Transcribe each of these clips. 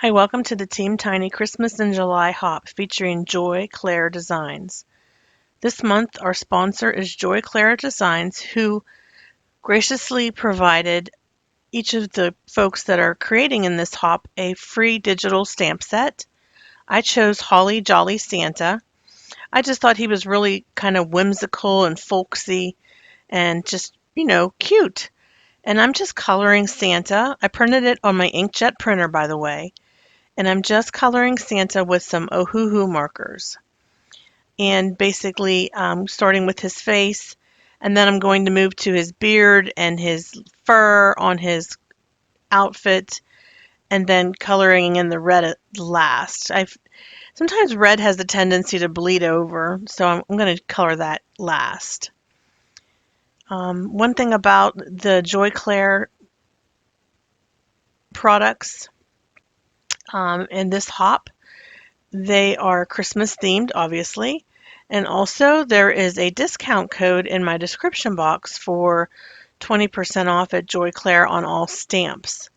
Hi, welcome to the Team Tiny Christmas in July Hop featuring Joy Clair Designs. This month, our sponsor is Joy Clair Designs, who graciously provided each of the folks that are creating in this hop a free digital stamp set. I chose Holly Jolly Santa. I just thought he was really kind of whimsical and folksy and just, cute. And I'm just coloring Santa. I printed it on my inkjet printer, by the way. And I'm just coloring Santa with some Ohuhu markers. And basically starting with his face, and then I'm going to move to his beard and his fur on his outfit, and then coloring in the red at last. Sometimes red has the tendency to bleed over, so I'm going to color that last. One thing about the Joy Clair products in this hop, they are Christmas themed, obviously. And also there is a discount code in my description box for 20% off at Joy Clair on all stamps.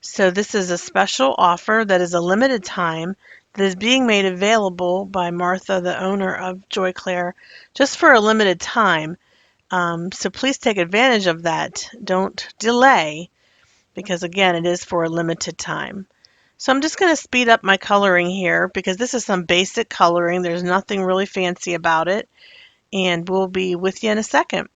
So this is a special offer that is a limited time that is being made available by Martha, the owner of Joy Clair, just for a limited time. So please take advantage of that. Don't delay, because again, it is for a limited time. So I'm just going to speed up my coloring here because this is some basic coloring. There's nothing really fancy about it. And we'll be with you in a second.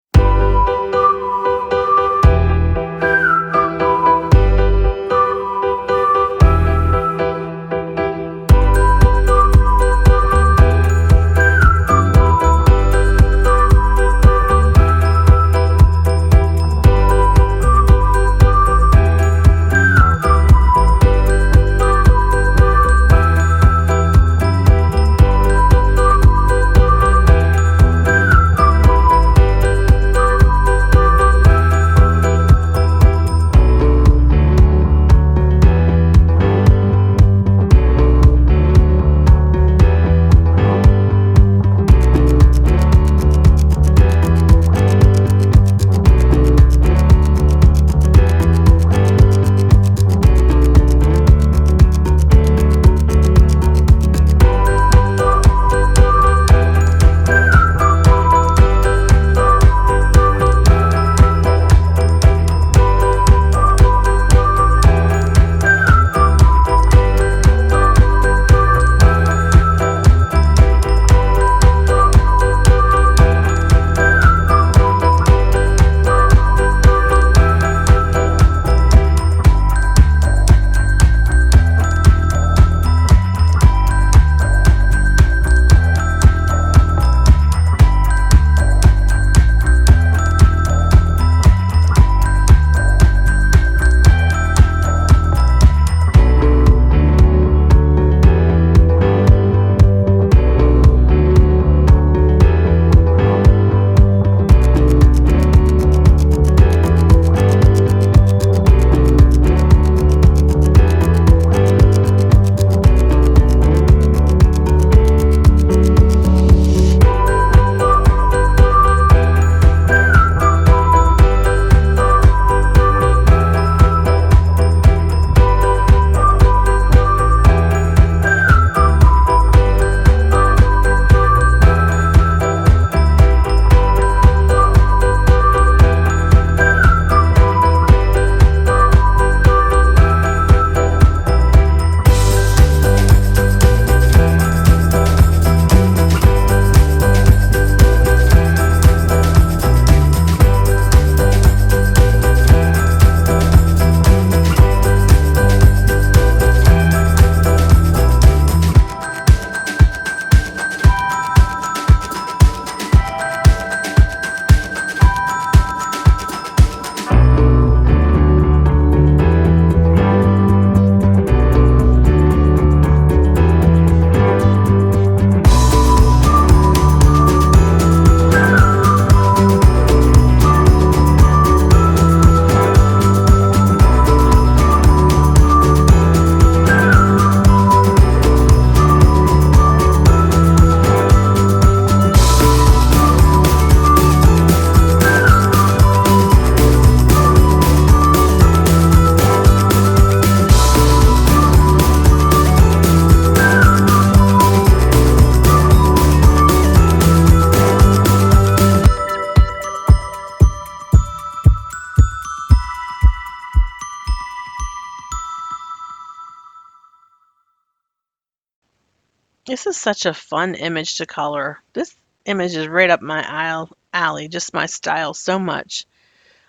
This is such a fun image to color. This image is right up my alley, just my style so much.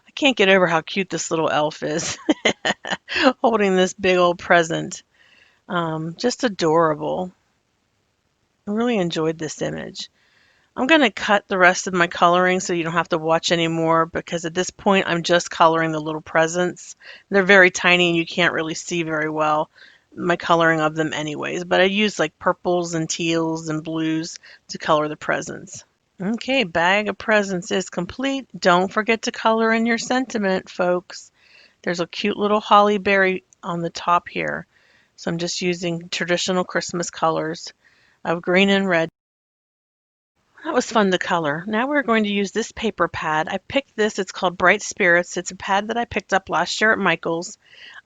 I can't get over how cute this little elf is holding this big old present. Just adorable. I really enjoyed this image. I'm going to cut the rest of my coloring so you don't have to watch anymore because at this point I'm just coloring the little presents. They're very tiny and you can't really see very well my coloring of them anyways, but I use like purples and teals and blues to color the presents. Okay, bag of presents is complete. Don't forget to color in your sentiment, folks. There's a cute little holly berry on the top here. So I'm just using traditional Christmas colors of green and red. That was fun to color. Now we're going to use this paper pad. I picked this. It's called Bright Spirits. It's a pad that I picked up last year at Michael's.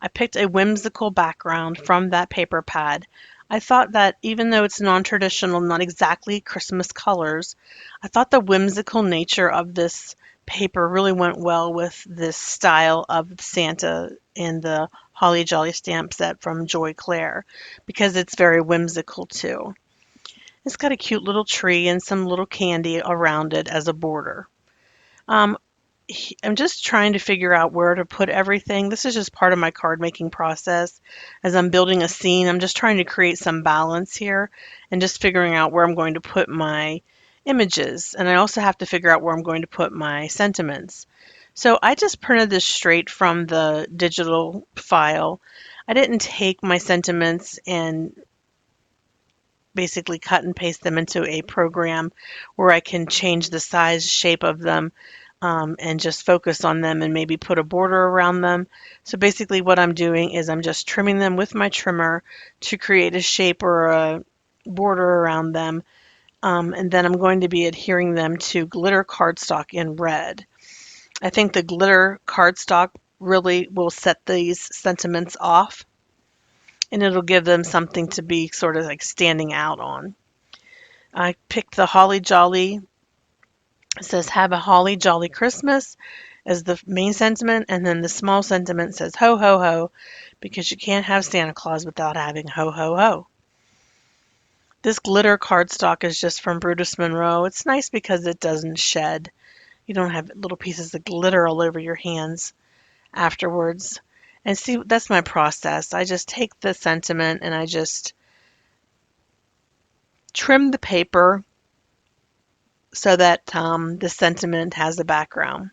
I picked a whimsical background from that paper pad. I thought that even though it's non-traditional, not exactly Christmas colors, I thought the whimsical nature of this paper really went well with this style of Santa and the Holly Jolly stamp set from Clair because it's very whimsical too. It's got a cute little tree and some little candy around it as a border. Um, I'm just trying to figure out where to put everything. This is just part of my card making process. As I'm building a scene, I'm just trying to create some balance here and just figuring out where I'm going to put my images. And I also have to figure out where I'm going to put my sentiments. So I just printed this straight from the digital file. I didn't take my sentiments and basically cut and paste them into a program where I can change the size, shape of them, and just focus on them and maybe put a border around them. So basically what I'm doing is I'm just trimming them with my trimmer to create a shape or a border around them. And then I'm going to be adhering them to glitter cardstock in red. I think the glitter cardstock really will set these sentiments off and it'll give them something to be sort of like standing out on. I picked the Holly Jolly. It says, "Have a holly jolly Christmas" as the main sentiment, and then the small sentiment says, "Ho, ho, ho," because you can't have Santa Claus without having ho, ho, ho. This glitter cardstock is just from Brutus Monroe. It's nice because it doesn't shed. You don't have little pieces of glitter all over your hands afterwards. And see, that's my process. I just take the sentiment and I just trim the paper so that the sentiment has a background.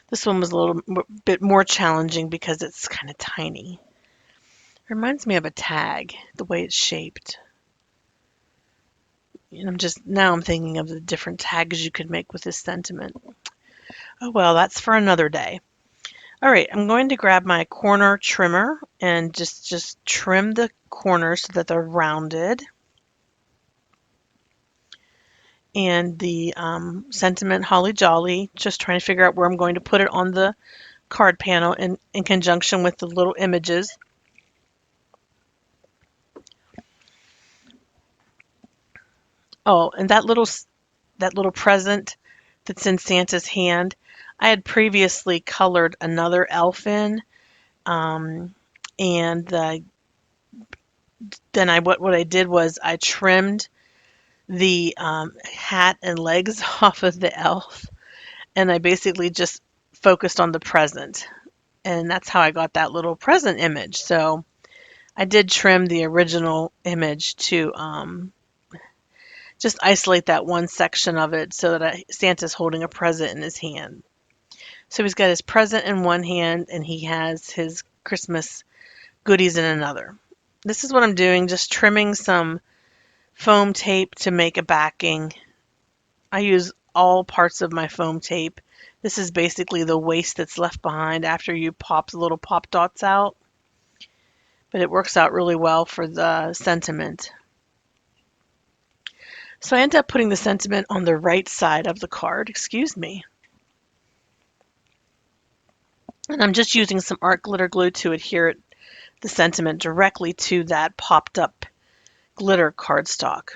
This one was a little bit more challenging because it's kind of tiny. It reminds me of a tag, the way it's shaped. And I'm thinking of the different tags you could make with this sentiment. Oh well, that's for another day. All right, I'm going to grab my corner trimmer and just trim the corners so that they're rounded. And the sentiment Holly Jolly, just trying to figure out where I'm going to put it on the card panel in conjunction with the little images. Oh, and that little present that's in Santa's hand, I had previously colored another elf in, um, and then what I did was I trimmed the hat and legs off of the elf, and I basically just focused on the present, and that's how I got that little present image. So I did trim the original image to just isolate that one section of it so that Santa's holding a present in his hand. So he's got his present in one hand and he has his Christmas goodies in another. This is what I'm doing, just trimming some foam tape to make a backing. I use all parts of my foam tape. This is basically the waste that's left behind after you pop the little pop dots out. But it works out really well for the sentiment. So I end up putting the sentiment on the right side of the card, excuse me. And I'm just using some art glitter glue to adhere the sentiment directly to that popped up glitter cardstock.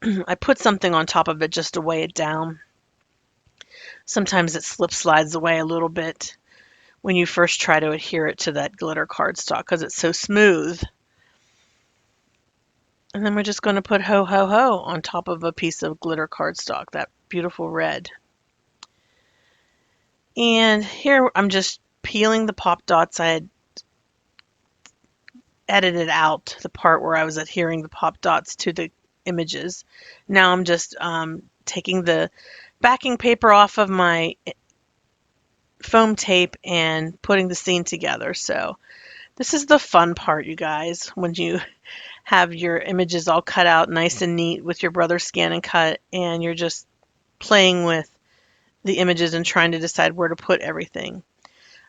I put something on top of it just to weigh it down. Sometimes it slides away a little bit when you first try to adhere it to that glitter cardstock because it's so smooth. And then we're just going to put ho ho ho on top of a piece of glitter cardstock, that beautiful red. And here I'm just peeling the pop dots. I had edited out the part where I was adhering the pop dots to the images. Now I'm just taking the backing paper off of my foam tape and putting the scene together. So this is the fun part, you guys, when you have your images all cut out nice and neat with your brother scan and cut, and you're just playing with the images and trying to decide where to put everything.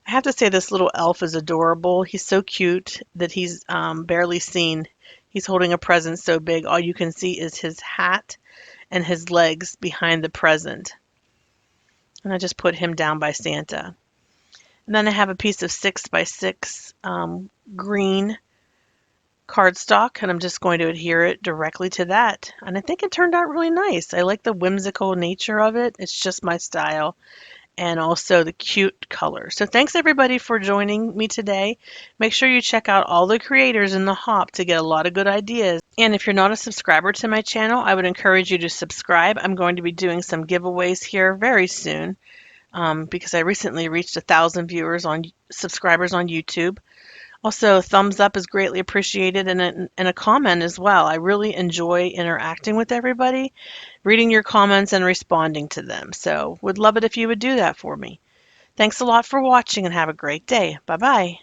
I have to say this little elf is adorable. He's so cute that he's barely seen. He's holding a present so big, all you can see is his hat and his legs behind the present. And I just put him down by Santa. And then I have a piece of 6x6 green cardstock, and I'm just going to adhere it directly to that. And I think it turned out really nice. I like the whimsical nature of it. It's just my style, and also the cute color. So thanks everybody for joining me today. Make sure you check out all the creators in the hop to get a lot of good ideas. And if you're not a subscriber to my channel, I would encourage you to subscribe. I'm going to be doing some giveaways here very soon because I recently reached 1,000 subscribers on YouTube. Also, a thumbs up is greatly appreciated, and a comment as well. I really enjoy interacting with everybody, reading your comments and responding to them. So would love it if you would do that for me. Thanks a lot for watching and have a great day. Bye-bye.